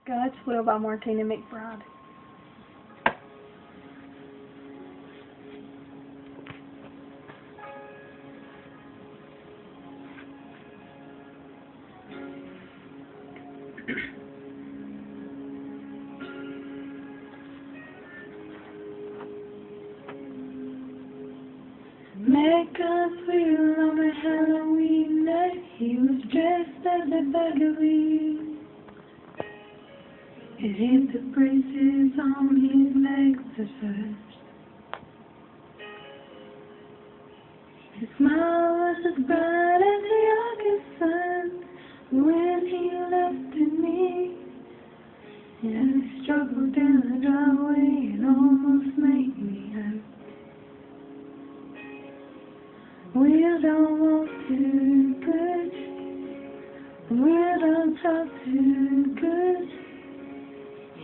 God's Will by Martina McBride. Met God's Will on a Halloween night. He was dressed as a buggery. It hit the braces on his legs at first. His smile was as bright as the August sun when he looked at me. And he struggled down the driveway and almost made me hurt. We don't walk too good. We don't talk too good.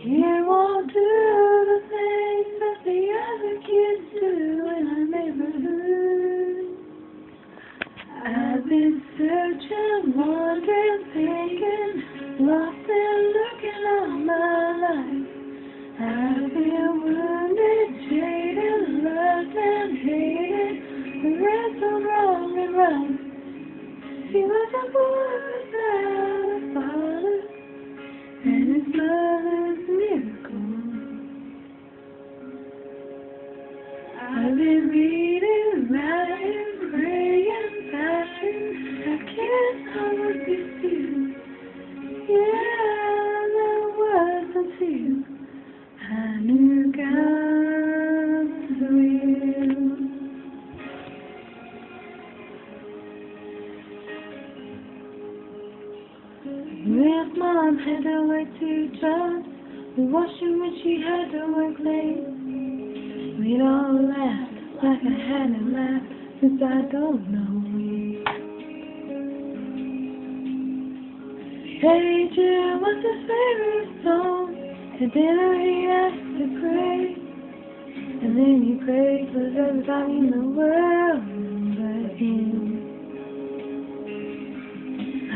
He won't do the things that the other kids do in our neighborhood. I've been searching, wondering, thinking, lost and looking all my life. I've been wounded, jaded, loved and hated, wrestled wrong and right. He was a boy without a father and his mother's miracle. I've been reading, writing, praying, fasting. I guess I would be still. Yeah, there was until I knew God's will. If Mom had to work 2 jobs, washing when she had to work late, we'd all laugh like I hadn't laughed since I don't know me. Hey Jude, what's his favorite song? At dinner he asked to pray, and then he prayed for everybody in the world but him.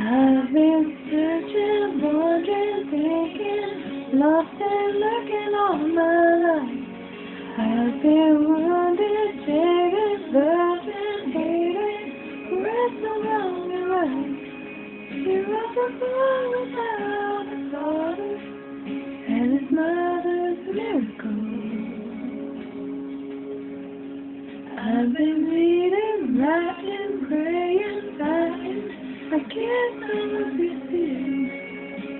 I've been searching, wondering, thinking, lost and looking all my life. I've been wounded, jaded, loved and hated, wrestled wrong and right. He was a boy without a father and his mother's miracle. I've been reading, writing, praying, fighting. I guess I would be still.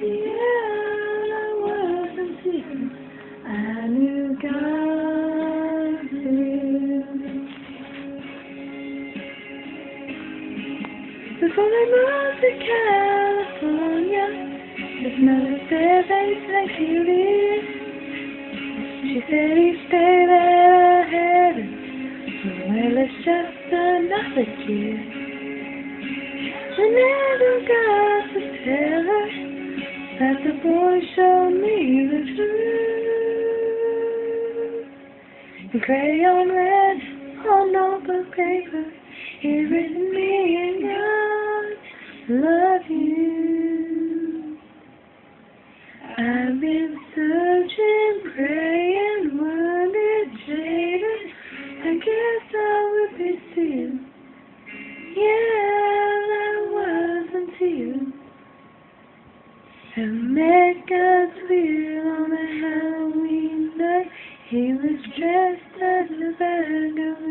Yeah, I was until I knew God's will. Before I moved to California, his mother said that he'd like to live. She said each day that I had him, well, it's just another gift. I never got to tell her that the boy showed me the truth. In crayon red on notebook paper, he written me and God love you. I've been searching, praying, wounded, jaded. I guess I would be still. Yeah. I met God's will on a Halloween night. He was dressed as a vagabond.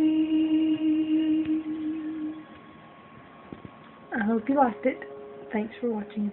I hope you liked it. Thanks for watching.